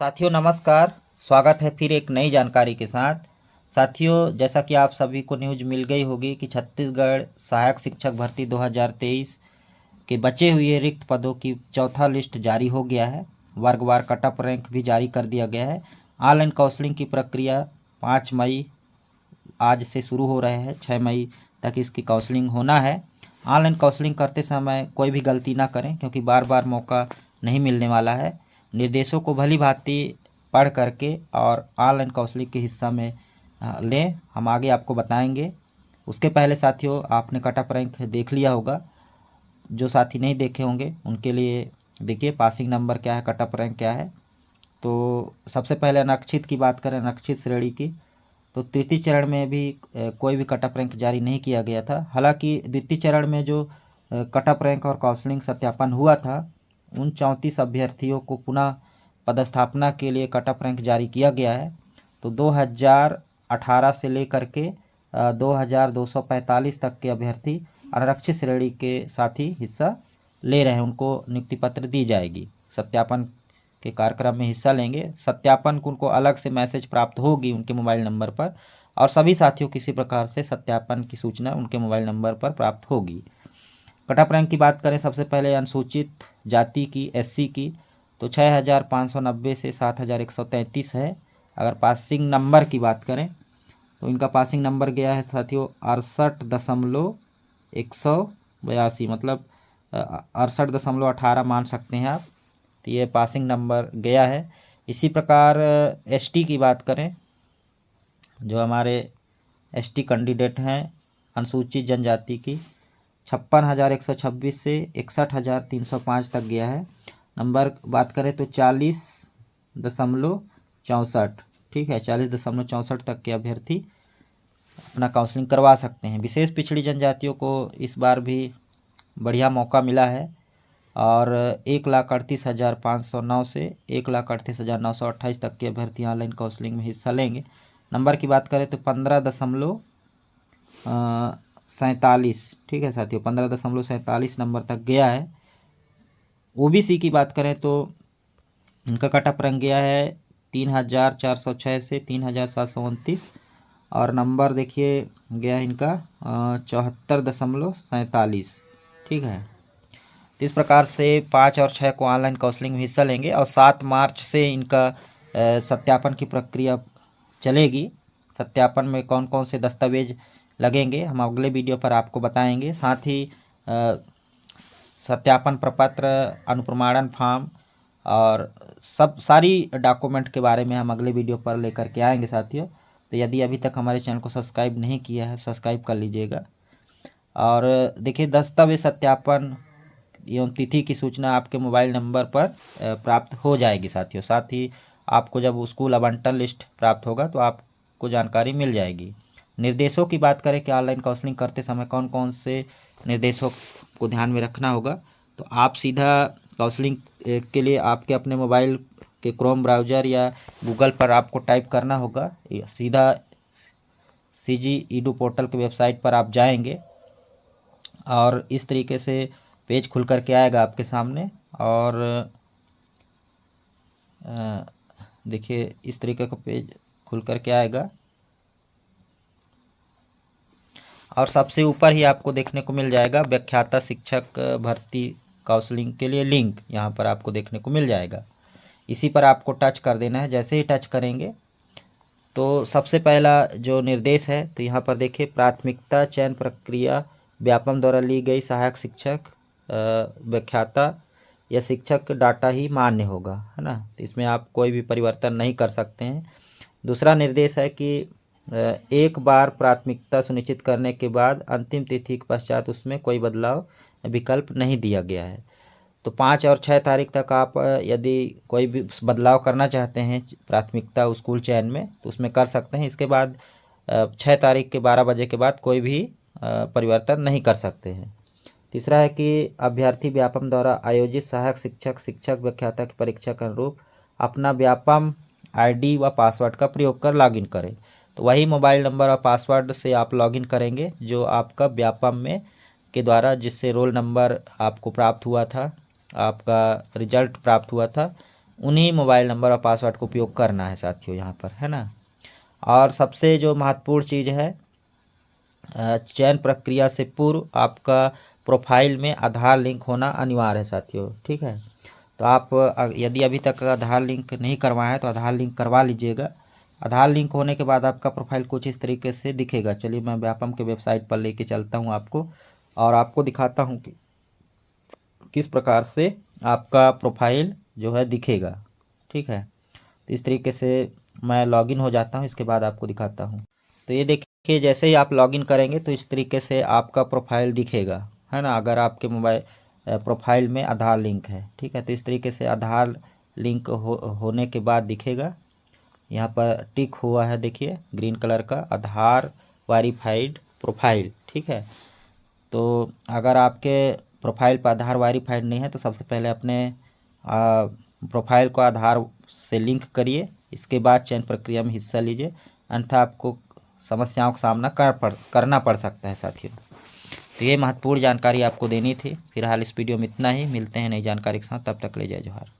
साथियों नमस्कार। स्वागत है फिर एक नई जानकारी के साथ। साथियों, जैसा कि आप सभी को न्यूज मिल गई होगी कि छत्तीसगढ़ सहायक शिक्षक भर्ती 2023 के बचे हुए रिक्त पदों की चौथा लिस्ट जारी हो गया है। वर्गवार कटअप रैंक भी जारी कर दिया गया है। ऑनलाइन काउंसलिंग की प्रक्रिया 5 मई आज से शुरू हो रहे हैं। 6 मई तक इसकी काउंसलिंग होना है। ऑनलाइन काउंसलिंग करते समय कोई भी गलती ना करें, क्योंकि बार बार मौका नहीं मिलने वाला है। निर्देशों को भली भांति पढ़ करके और ऑनलाइन काउंसलिंग के हिस्सा में लें। हम आगे आपको बताएंगे। उसके पहले साथियों, आपने कटअप रैंक देख लिया होगा। जो साथी नहीं देखे होंगे उनके लिए देखिए पासिंग नंबर क्या है, कटअप रैंक क्या है। तो सबसे पहले अनक्षित की बात करें, अनक्षित श्रेणी की, तो तृतीय चरण में भी कोई भी कटअप रैंक जारी नहीं किया गया था। हालांकि द्वितीय चरण में जो कटअप रैंक और काउंसलिंग सत्यापन हुआ था, उन 34 अभ्यर्थियों को पुनः पदस्थापना के लिए कटअप रैंक जारी किया गया है। तो 2018 से लेकर के 2245 तक के अभ्यर्थी आरक्षित श्रेणी के साथ ही हिस्सा ले रहे हैं। उनको नियुक्ति पत्र दी जाएगी, सत्यापन के कार्यक्रम में हिस्सा लेंगे। सत्यापन को उनको अलग से मैसेज प्राप्त होगी उनके मोबाइल नंबर पर, और सभी साथियों किसी प्रकार से सत्यापन की सूचना उनके मोबाइल नंबर पर प्राप्त होगी। कटअप रैंक की बात करें, सबसे पहले अनुसूचित जाति की, एससी की, तो 6590 से 7133 है। अगर पासिंग नंबर की बात करें तो इनका पासिंग नंबर गया है साथियों 68.182, मतलब 68.18 मान सकते हैं आप। तो ये पासिंग नंबर गया है। इसी प्रकार एसटी की बात करें, जो हमारे एसटी कैंडिडेट हैं अनुसूचित जनजाति की, 56,126 से 61,305 तक गया है। नंबर बात करें तो 40.64, ठीक है, 40.64 तक के अभ्यर्थी अपना काउंसलिंग करवा सकते हैं। विशेष पिछड़ी जनजातियों को इस बार भी बढ़िया मौका मिला है, और 1,38,509 से 1,38,928 तक के अभ्यर्थी ऑनलाइन काउंसलिंग में हिस्सा लेंगे। नंबर की बात करें तो 15.47, ठीक है साथियों, 15.47 नंबर तक गया है। ओबीसी की बात करें तो इनका कटअप रैंक गया है 3,406 से 3,729, और नंबर देखिए गया है इनका 74.47, ठीक है। तो इस प्रकार से 5 और 6 को ऑनलाइन काउंसलिंग में हिस्सा लेंगे, और 7 मार्च से इनका सत्यापन की प्रक्रिया चलेगी। सत्यापन में कौन कौन से दस्तावेज लगेंगे हम अगले वीडियो पर आपको बताएंगे। साथ ही सत्यापन प्रपत्र, अनुप्रमाणन फॉर्म और सारी डॉक्यूमेंट के बारे में हम अगले वीडियो पर लेकर के आएंगे साथियों। तो यदि अभी तक हमारे चैनल को सब्सक्राइब नहीं किया है, सब्सक्राइब कर लीजिएगा। और देखिए, दस्तावेज सत्यापन एवं तिथि की सूचना आपके मोबाइल नंबर पर प्राप्त हो जाएगी साथियों। साथ ही आपको जब स्कूल आवंटन लिस्ट प्राप्त होगा तो आपको जानकारी मिल जाएगी। निर्देशों की बात करें कि ऑनलाइन काउंसलिंग करते समय कौन कौन से निर्देशों को ध्यान में रखना होगा, तो आप सीधा काउंसलिंग के लिए आपके अपने मोबाइल के क्रोम ब्राउज़र या गूगल पर आपको टाइप करना होगा। सीधा CG EDU पोर्टल के वेबसाइट पर आप जाएंगे, और इस तरीके से पेज खुल कर के आएगा आपके सामने। और देखिए इस तरीके का पेज खुल कर के आएगा, और सबसे ऊपर ही आपको देखने को मिल जाएगा व्याख्याता शिक्षक भर्ती काउंसलिंग के लिए लिंक, यहाँ पर आपको देखने को मिल जाएगा। इसी पर आपको टच कर देना है। जैसे ही टच करेंगे तो सबसे पहला जो निर्देश है, तो यहाँ पर देखिए प्राथमिकता चयन प्रक्रिया व्यापम द्वारा ली गई सहायक शिक्षक, व्याख्याता या शिक्षक डाटा ही मान्य होगा, है ना। तो इसमें आप कोई भी परिवर्तन नहीं कर सकते हैं। दूसरा निर्देश है कि एक बार प्राथमिकता सुनिश्चित करने के बाद अंतिम तिथि के पश्चात उसमें कोई बदलाव विकल्प नहीं दिया गया है। तो 5 और 6 तारीख तक आप यदि कोई भी बदलाव करना चाहते हैं प्राथमिकता स्कूल चयन में, तो उसमें कर सकते हैं। इसके बाद 6 तारीख के 12 बजे के बाद कोई भी परिवर्तन नहीं कर सकते हैं। तीसरा है कि अभ्यर्थी व्यापम द्वारा आयोजित सहायक शिक्षक शिक्षक व्याख्याता की परीक्षा के अनुरूप अपना व्यापम ID व पासवर्ड का प्रयोग कर लॉगिन करें। तो वही मोबाइल नंबर और पासवर्ड से आप लॉगिन करेंगे जो आपका व्यापम में के द्वारा, जिससे रोल नंबर आपको प्राप्त हुआ था, आपका रिजल्ट प्राप्त हुआ था, उन्हीं मोबाइल नंबर और पासवर्ड का उपयोग करना है साथियों यहाँ पर, है ना। और सबसे जो महत्वपूर्ण चीज़ है, चयन प्रक्रिया से पूर्व आपका प्रोफाइल में आधार लिंक होना अनिवार्य है साथियों, ठीक है। तो आप यदि अभी तक आधार लिंक नहीं करवाए हैं तो आधार लिंक करवा लीजिएगा। आधार लिंक होने के बाद आपका प्रोफाइल कुछ इस तरीके से दिखेगा। चलिए मैं व्यापम के वेबसाइट पर लेके चलता हूँ आपको, और आपको दिखाता हूँ कि किस प्रकार से आपका प्रोफाइल जो है दिखेगा, ठीक है। तो इस तरीके से मैं लॉगिन हो जाता हूँ, इसके बाद आपको दिखाता हूँ। तो ये देखिए, जैसे ही आप लॉगिन करेंगे तो इस तरीके से आपका प्रोफाइल दिखेगा, है ना। अगर आपके मोबाइल प्रोफाइल में आधार लिंक है, ठीक है, तो इस तरीके से आधार लिंक होने के बाद दिखेगा। यहाँ पर टिक हुआ है, देखिए ग्रीन कलर का, आधार वेरीफाइड प्रोफाइल, ठीक है। तो अगर आपके प्रोफाइल पर आधार वेरीफाइड नहीं है तो सबसे पहले अपने प्रोफाइल को आधार से लिंक करिए, इसके बाद चयन प्रक्रिया में हिस्सा लीजिए, अन्यथा आपको समस्याओं का सामना करना पड़ सकता है साथियों। तो ये महत्वपूर्ण जानकारी आपको देनी थी। फिलहाल इस वीडियो में इतना ही, मिलते हैं नई जानकारी के साथ, तब तक ले जय जोहार।